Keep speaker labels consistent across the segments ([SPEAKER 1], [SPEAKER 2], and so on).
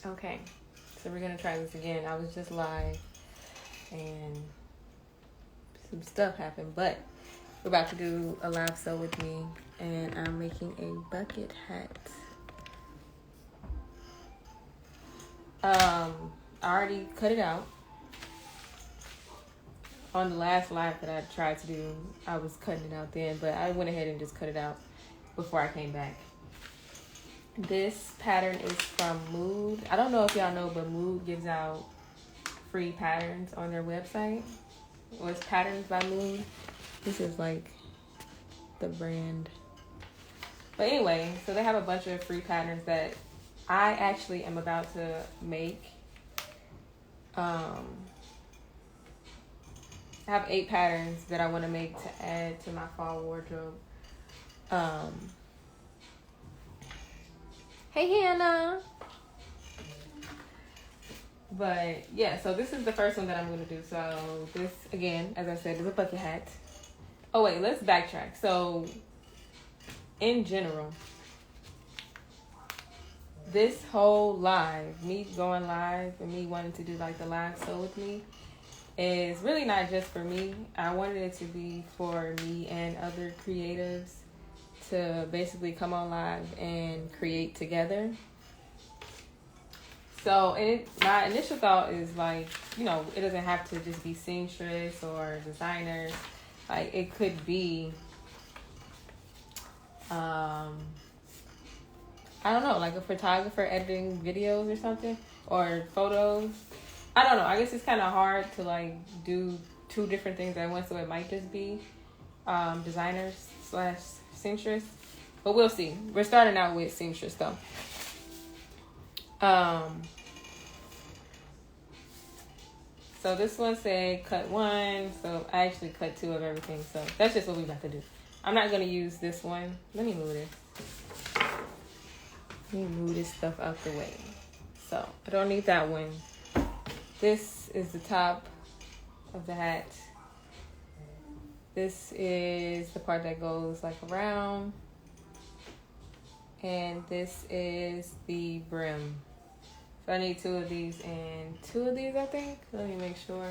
[SPEAKER 1] Okay, so we're gonna try this again. I was just live and some stuff happened, but we're about to do a live sew with me, and I'm making a bucket hat. I already cut it out. On the last live that I tried to do, I was cutting it out then, but I went ahead and just cut it out before I came back. This pattern is from Mood. I don't know if y'all know, but Mood gives out free patterns on their website. Well, it's Patterns by Mood. This is like the brand. But anyway, so they have a bunch of free patterns that I actually am about to make. I have 8 patterns that I want to make to add to my fall wardrobe. Hey, Hannah. But yeah, so this is the first one that I'm going to do. So this, again, as I said, is a bucket hat. Oh, wait, let's backtrack. So in general, this whole live, me going live and me wanting to do like the live sew with me, is really not just for me. I wanted it to be for me and other creatives to basically come on live and create together. So my initial thought is like, you know, it doesn't have to just be seamstress or designers. Like it could be, I don't know, like a photographer editing videos or something, or photos. I don't know. I guess it's kind of hard to like do 2 different things at once, so it might just be designers / seamstress. But we'll see. We're starting out with seamstress though. So this one said cut 1, so I actually cut 2 of everything. So that's just what we got to do. I'm not gonna use this one. Let me move this. Let me move this stuff out the way. So I don't need that one. This is the top of the hat. This is the part that goes like around. And this is the brim. So I need 2 of these and 2 of these, I think. Let me make sure.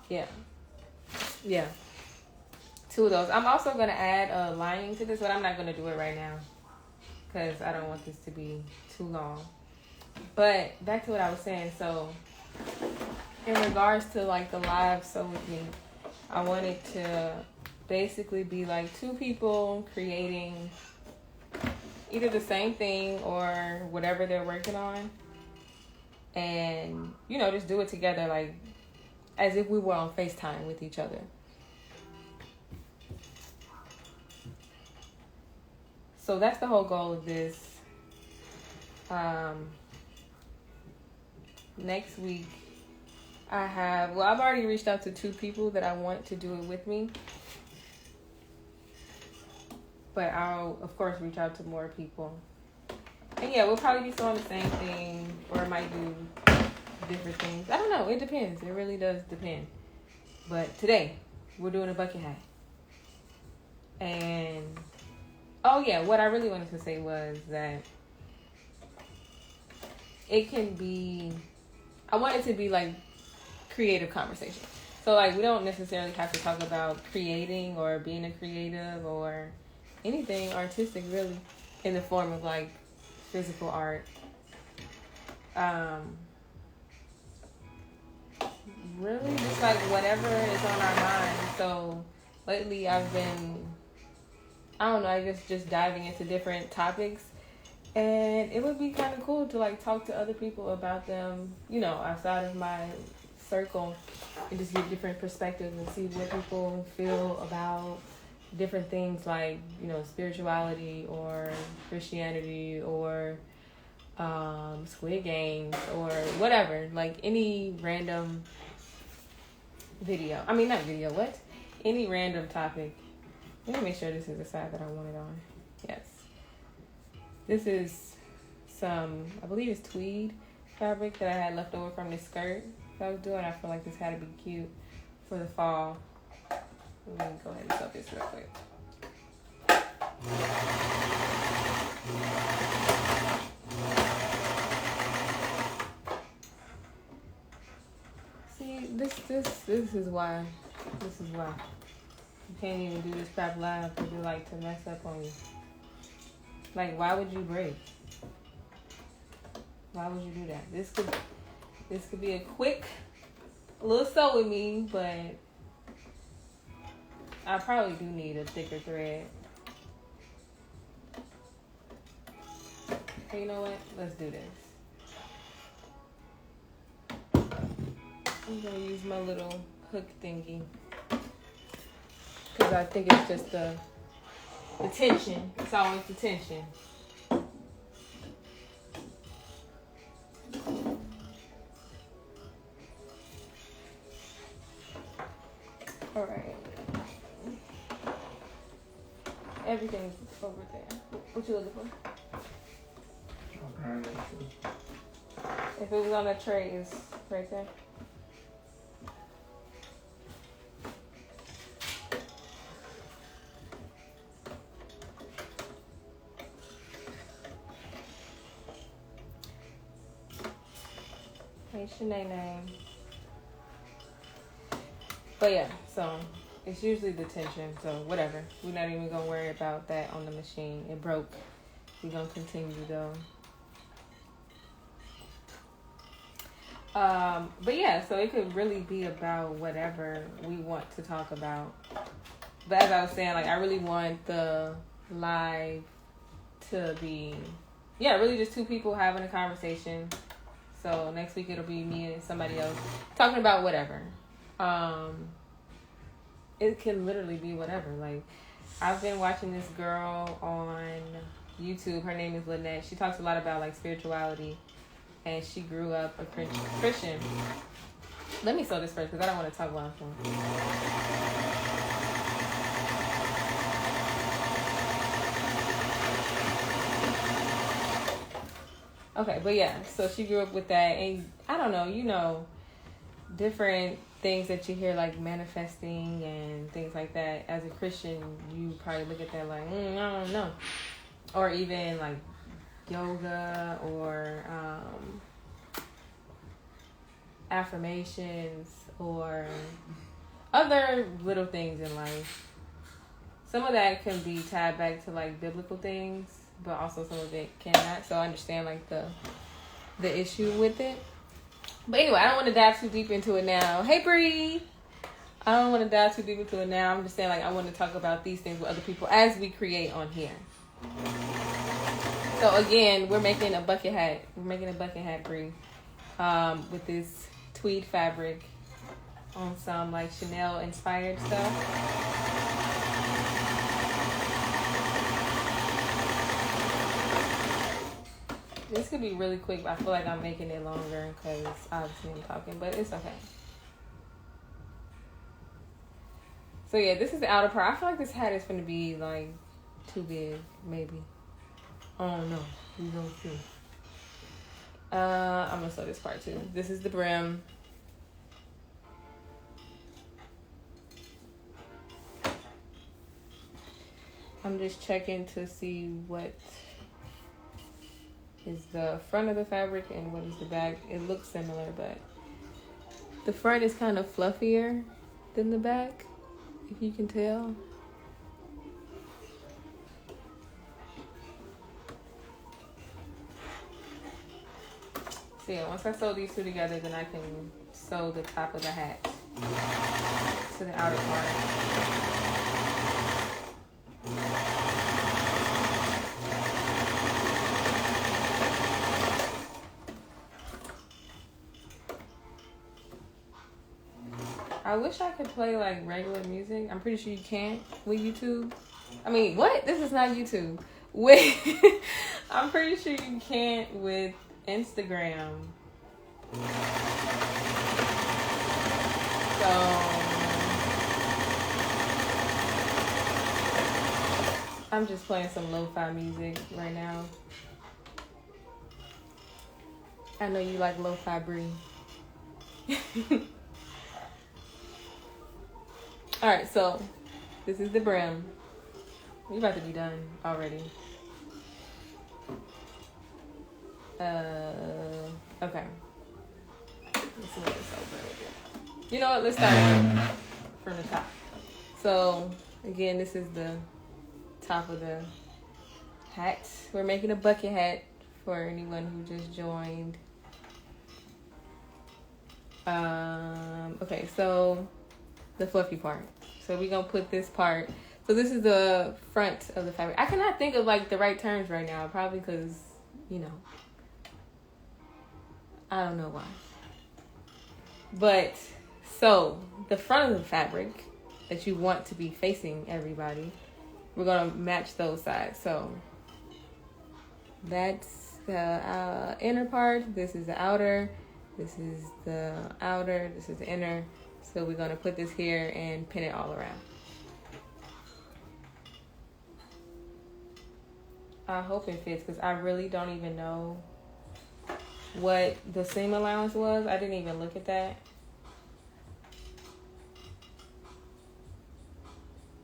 [SPEAKER 1] Yeah. 2 of those. I'm also going to add a lining to this, but I'm not going to do it right now because I don't want this to be too long. But back to what I was saying. So in regards to like the live sew with me, I wanted to basically be like 2 people creating either the same thing or whatever they're working on, and you know, just do it together, like as if we were on FaceTime with each other. So that's the whole goal of this. Next week I've already reached out to 2 people that I want to do it with me. But I'll, of course, reach out to more people. And yeah, we'll probably be sewing the same thing, or I might do different things. I don't know. It depends. It really does depend. But today, we're doing a bucket hat. And, oh yeah, what I really wanted to say was that it can be, I want it to be like creative conversation. So like, we don't necessarily have to talk about creating or being a creative or anything artistic really in the form of like physical art. Really just like whatever is on our mind. So lately I've been, I don't know, I guess just diving into different topics, and it would be kind of cool to like talk to other people about them, you know, outside of my circle, and just get different perspectives and see what people feel about different things, like, you know, spirituality or Christianity or Squid Games or whatever, like any random video. I mean, not video, what? Any random topic. Let me make sure this is the side that I want it on. Yes. This is some, I believe it's tweed fabric that I had left over from this skirt that I was doing. I feel like this had to be cute for the fall. Let me go ahead and sew this real quick. See, this is why. This is why. You can't even do this crap live because you like to mess up on you. Like, why would you break? Why would you do that? This could be a quick little sew with me, but I probably do need a thicker thread. Okay, you know what? Let's do this. I'm gonna use my little hook thingy because I think it's just the tension. It's always the tension. All right. Everything's over there. What you looking for? If it was on the tray, it's right there. Hey, Shanae name. But yeah, so it's usually the tension, so whatever. We're not even gonna worry about that on the machine. It broke. We're gonna continue though. But yeah, so it could really be about whatever we want to talk about. But as I was saying, like I really want the live to be, really just two people having a conversation. So next week it'll be me and somebody else talking about whatever. It can literally be whatever. Like I've been watching this girl on YouTube. Her name is Lynette. She talks a lot about like spirituality, and she grew up a Christian. Let me sew this first because I don't want to talk while I'm sewing. Okay, but yeah, so she grew up with that, and I don't know, different things that you hear like manifesting and things like that. As a Christian, you probably look at that like, I don't know. Or even like yoga or affirmations or other little things in life. Some of that can be tied back to like biblical things, but also some of it cannot. So I understand like the issue with it. But anyway, I don't want to dive too deep into it now. Hey Bree! I don't want to dive too deep into it now. I'm just saying like I want to talk about these things with other people as we create on here. So again, we're making a bucket hat. We're making a bucket hat, Bree, with this tweed fabric on some like Chanel inspired stuff. This could be really quick, but I feel like I'm making it longer because obviously I'm talking, but it's okay. So yeah, this is the outer part. I feel like this hat is going to be like too big, maybe. I don't know. We gonna see. I'm gonna sew this part too. This is the brim. I'm just checking to see what is the front of the fabric and what is the back. It looks similar, but the front is kind of fluffier than the back, if you can tell. So yeah, once I sew these two together, then I can sew the top of the hat to the outer part. I wish I could play like regular music. I'm pretty sure you can't with YouTube. I mean, what? This is not YouTube. I'm pretty sure you can't with Instagram. So I'm just playing some lo-fi music right now. I know you like lo-fi, Bree. All right, so this is the brim. We about to be done already. Okay. Let's move this over. You know what? Let's start from the top. So, again, this is the top of the hat. We're making a bucket hat for anyone who just joined. Okay, so the fluffy part. So we're gonna put this part. So this is the front of the fabric. I cannot think of like the right terms right now, probably because, you know, I don't know why. But so the front of the fabric that you want to be facing everybody, we're gonna match those sides. So that's the inner part. This is the outer. This is the outer. This is the inner. So we're gonna put this here and pin it all around. I hope it fits because I really don't even know what the seam allowance was. I didn't even look at that.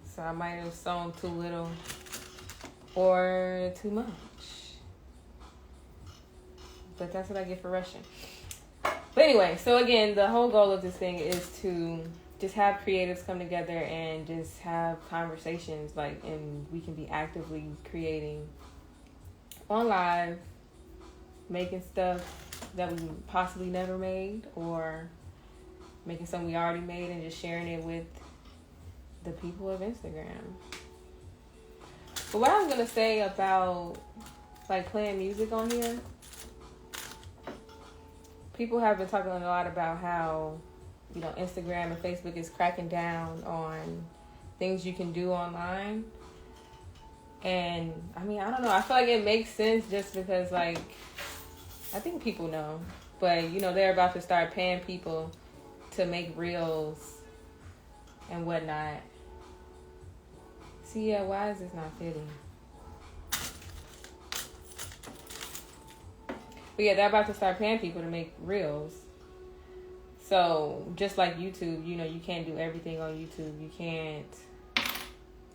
[SPEAKER 1] So I might have sewn too little or too much. But that's what I get for rushing. But anyway, so again, the whole goal of this thing is to just have creatives come together and just have conversations, like, and we can be actively creating on live, making stuff that we possibly never made, or making something we already made and just sharing it with the people of Instagram. But what I was gonna say about like playing music on here, people have been talking a lot about how, you know, Instagram and Facebook is cracking down on things you can do online. And I mean, I don't know. I feel like it makes sense just because, like, I think people know. But, you know, they're about to start paying people to make reels and whatnot. See, yeah, why is this not fitting? But yeah, they're about to start paying people to make reels. So, just like YouTube, you know, you can't do everything on YouTube. You can't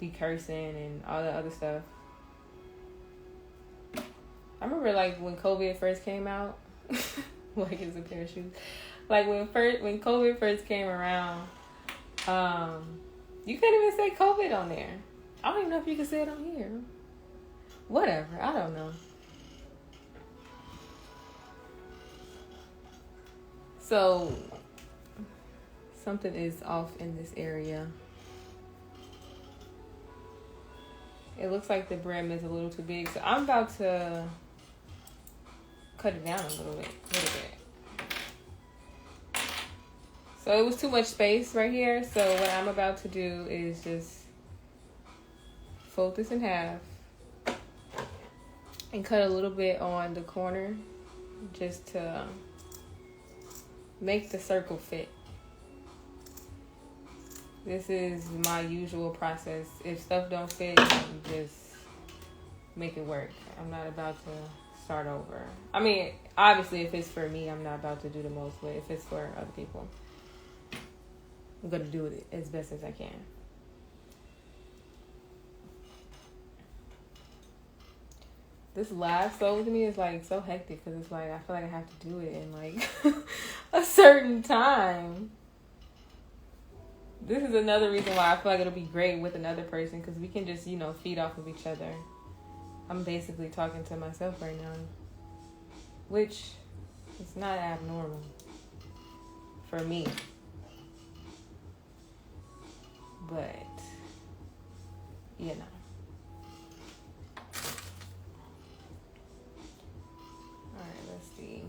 [SPEAKER 1] be cursing and all the other stuff. I remember, like, when COVID first came out, like, it's a pair of shoes. Like, when COVID first came around, you couldn't even say COVID on there. I don't even know if you can say it on here. Whatever, I don't know. So, something is off in this area. It looks like the brim is a little too big, so I'm about to cut it down a little bit. So it was too much space right here, so what I'm about to do is just fold this in half and cut a little bit on the corner just to make the circle fit. This is my usual process. If stuff don't fit, you just make it work. I'm not about to start over. I mean, obviously, if it's for me, I'm not about to do the most, but if it's for other people, I'm going to do it as best as I can. This live sew with me is like so hectic because it's like I feel like I have to do it in like a certain time. This is another reason why I feel like it'll be great with another person because we can just, you know, feed off of each other. I'm basically talking to myself right now, which is not abnormal for me. But, you know. Alright, let's see.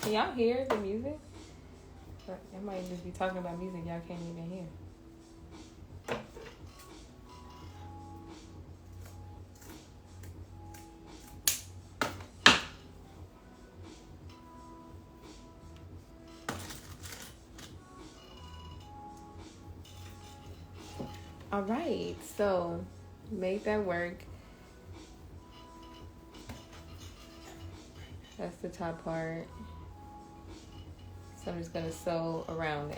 [SPEAKER 1] Can y'all hear the music? I might just be talking about music y'all can't even hear. All right, so made that work. That's the top part. So So I'm just gonna sew around there.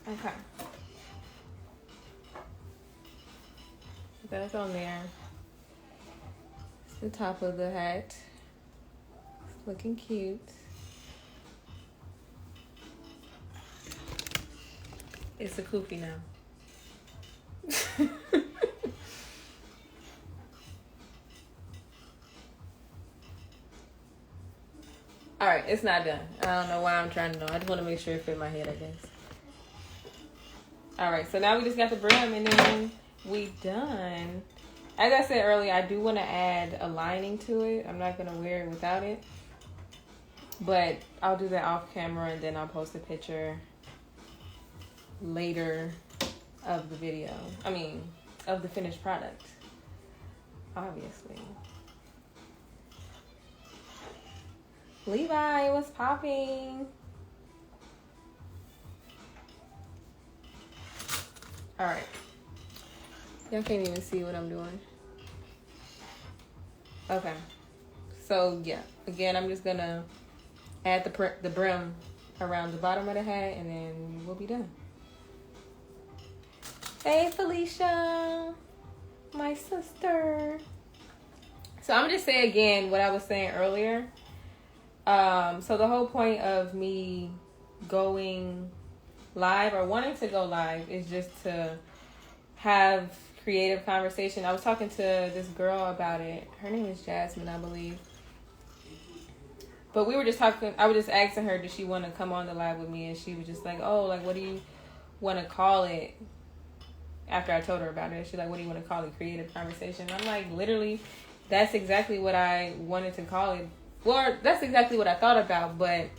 [SPEAKER 1] Okay. That's on there. It's the top of the hat. It's looking cute. It's a kufi now. All right, it's not done. I don't know why I'm trying to know. I just want to make sure it fit my head, I guess. All right, so now we just got the brim and then we done. As I said earlier, I do want to add a lining to it. I'm not going to wear it without it. But I'll do that off camera and then I'll post a picture later of the video. I mean, of the finished product. Obviously. Levi, what's popping? Alright. Y'all can't even see what I'm doing. Okay. So, yeah. Again, I'm just going to add the brim around the bottom of the hat and then we'll be done. Hey, Felicia. My sister. So, I'm going to say again what I was saying earlier. So the whole point of me going live or wanting to go live is just to have creative conversation. I was talking to this girl about it. Her name is Jasmine, I believe. But we were just talking. I was just asking her, does she want to come on the live with me? And she was just like, oh, like, what do you want to call it? After I told her about it, she's like, what do you want to call it? Creative conversation. I'm like, literally, that's exactly what I wanted to call it. Well, that's exactly what I thought about, but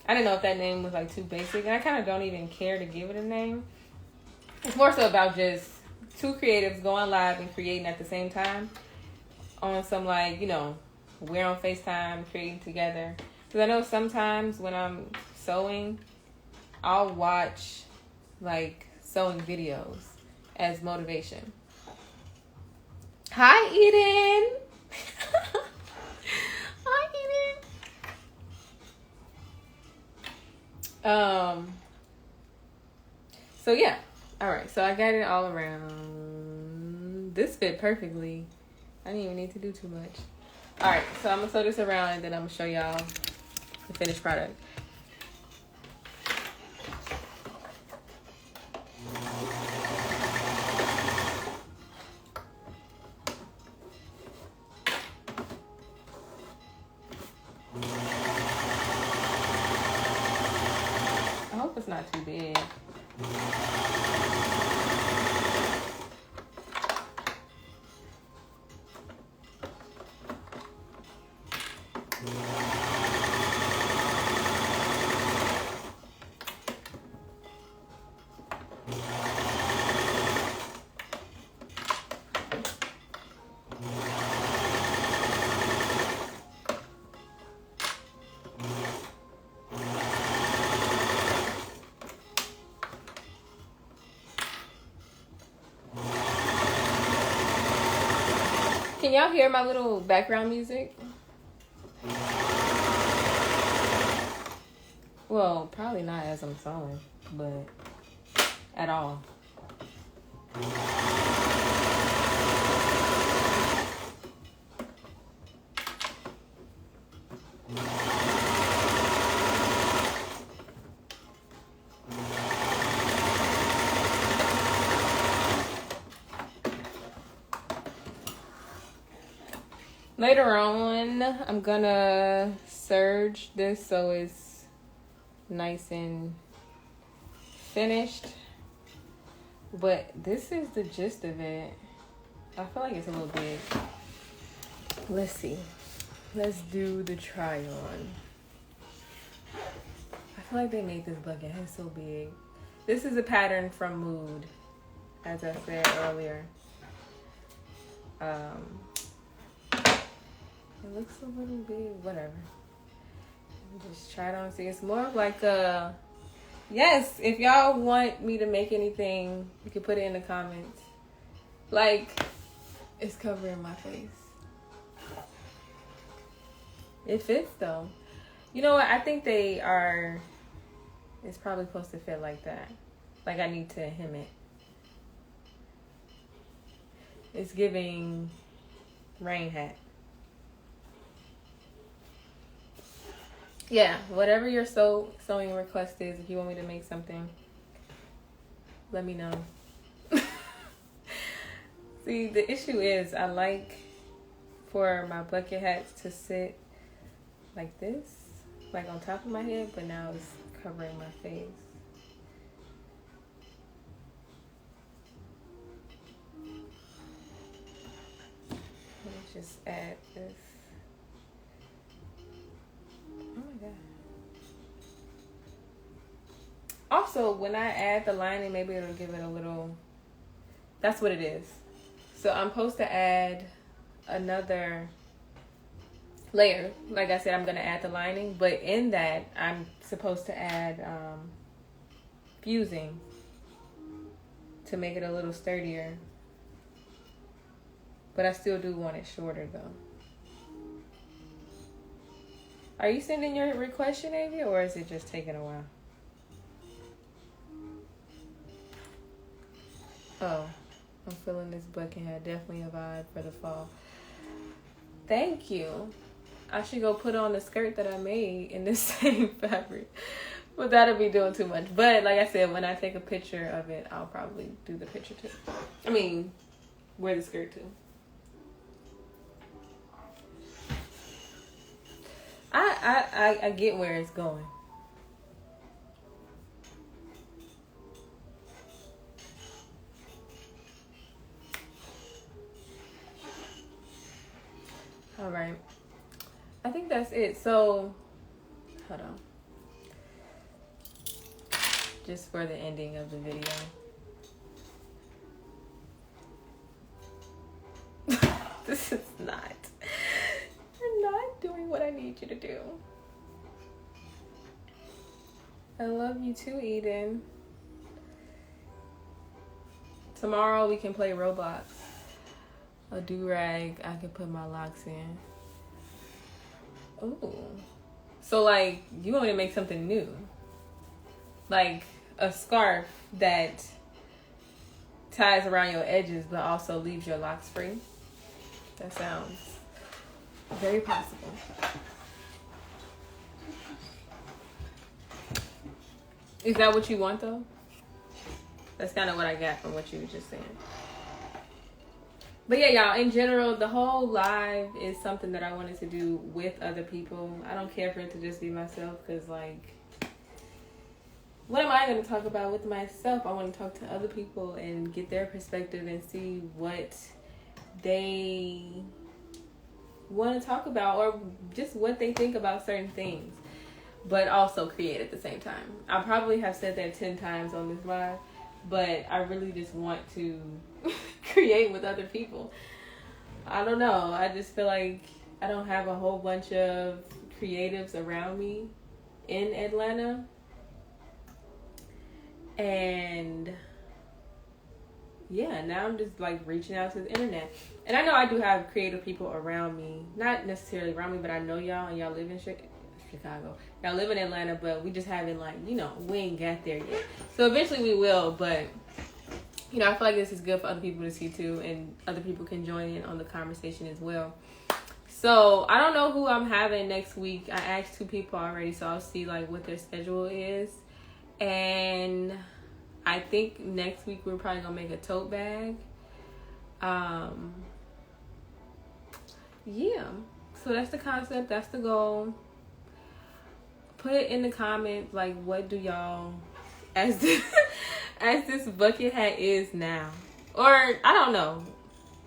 [SPEAKER 1] I didn't know if that name was like too basic, and I kind of don't even care to give it a name. It's more so about just two creatives going live and creating at the same time on some, like, you know, we're on FaceTime creating together. Because I know sometimes when I'm sewing, I'll watch like sewing videos as motivation. Hi, Eden. So yeah. All right. So I got it all around. This fit perfectly. I didn't even need to do too much. All right. So I'm gonna sew this around and then I'm gonna show y'all the finished product. I hope it's not too big. Can y'all hear my little background music? Well, probably not as I'm sewing, but at all. Later on, I'm gonna serge this so it's nice and finished. But this is the gist of it. I feel like it's a little big. Let's see. Let's do the try on. I feel like they made this bucket head so big. This is a pattern from Mood, as I said earlier. It looks a little big, whatever. Just try it on and see. It's more of like a, yes, if y'all want me to make anything, you can put it in the comments. Like, it's covering my face. It fits though. You know what? I think they are, it's probably supposed to fit like that. Like I need to hem it. It's giving rain hat. Yeah, whatever your sewing request is, if you want me to make something, let me know. See, the issue is I like for my bucket hats to sit like this, like on top of my head, but now it's covering my face. Let me just add this. Oh my god. Also, when I add the lining, maybe it'll give it a little, that's what it is. So I'm supposed to add another layer. Like I said, I'm going to add the lining, but in that, I'm supposed to add fusing to make it a little sturdier. But I still do want it shorter though. Are you sending your request, Shanavia, or is it just taking a while? Oh, I'm feeling this bucket hat. Definitely a vibe for the fall. Thank you. I should go put on the skirt that I made in this same fabric. But that'll be doing too much. But like I said, when I take a picture of it, I'll probably do the picture too. I mean, wear the skirt too. I get where it's going. All right. I think that's it. So, hold on. Just for the ending of the video. This is not. You're not doing what I need you to do. I love you too, Eden. Tomorrow we can play Roblox. A do-rag I can put my locks in. Ooh. So like, you want me to make something new? Like a scarf that ties around your edges but also leaves your locks free? That sounds very possible. Is that what you want though? That's kind of what I got from what you were just saying. But yeah, y'all, in general, the whole live is something that I wanted to do with other people. I don't care for it to just be myself because, like, what am I going to talk about with myself? I want to talk to other people and get their perspective and see what they want to talk about or just what they think about certain things, but also create at the same time. I probably have said that 10 times on this live, but I really just want to create with other people. I don't know. I just feel like I don't have a whole bunch of creatives around me in Atlanta. And yeah, now I'm just like reaching out to the internet. And I know I do have creative people around me, not necessarily around me, but I know y'all and y'all live in Chicago. Y'all live in Atlanta, but we just haven't like, we ain't got there yet. So eventually we will, but I feel like this is good for other people to see too, and other people can join in on the conversation as well. So I don't know who I'm having next week. I asked 2 people already, so I'll see like what their schedule is. And I think next week we're probably gonna make a tote bag. Yeah. So that's the concept. That's the goal. Put it in the comments, like, what do y'all, as this, as this bucket hat is now, or I don't know,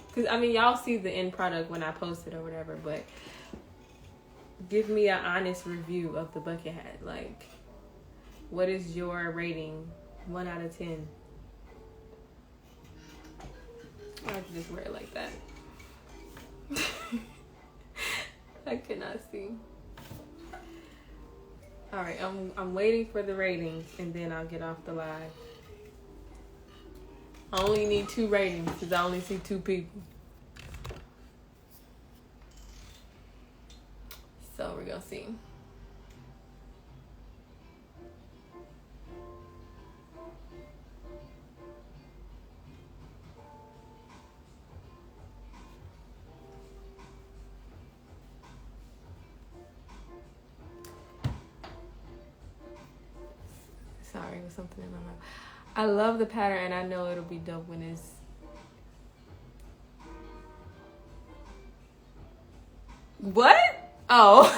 [SPEAKER 1] because I mean y'all see the end product when I post it or whatever, but give me an honest review of the bucket hat. Like, what is your rating? 1 out of 10. I have to just wear it like that. I cannot see. All right, I'm waiting for the ratings, and then I'll get off the live. I only need 2 ratings because I only see 2 people. So we're gonna see. Sorry, with something in my mouth. I love the pattern, and I know it'll be dope when it's. What? Oh.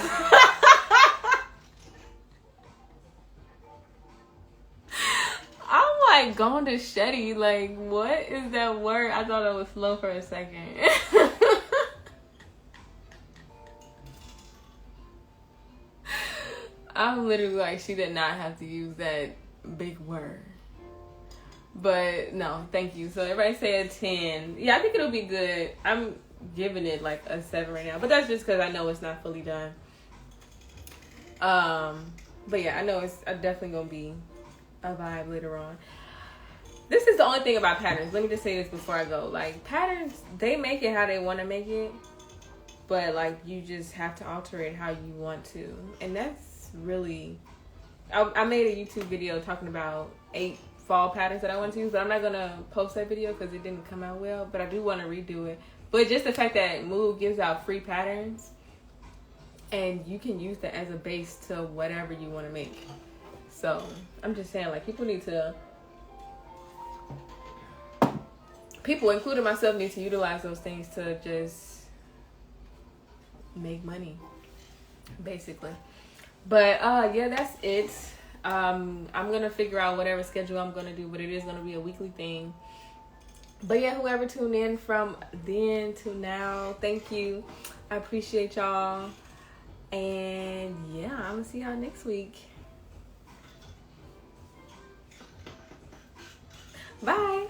[SPEAKER 1] I'm like going to Shetty. Like, what is that word? I thought it was slow for a second. I'm literally like, she did not have to use that big word. But no, thank you. So everybody say a 10. Yeah, I think it'll be good. I'm giving it like a 7 right now, but that's just because I know it's not fully done. But yeah, I know it's definitely gonna be a vibe later on. This is the only thing about patterns. Let me just say this before I go. Like, patterns, they make it how they want to make it, but like you just have to alter it how you want to, and that's really. I made a YouTube video talking about 8 fall patterns that I want to use, but I'm not gonna post that video because it didn't come out well. But I do want to redo it. But just the fact that Move gives out free patterns, and you can use that as a base to whatever you want to make. So I'm just saying, like, people, including myself, need to utilize those things to just make money, basically. But yeah, that's it. I'm gonna figure out whatever schedule I'm gonna do, but it is gonna be a weekly thing. But yeah, whoever tuned in from then to now, thank you. I appreciate y'all. And yeah, I'm gonna see y'all next week. Bye.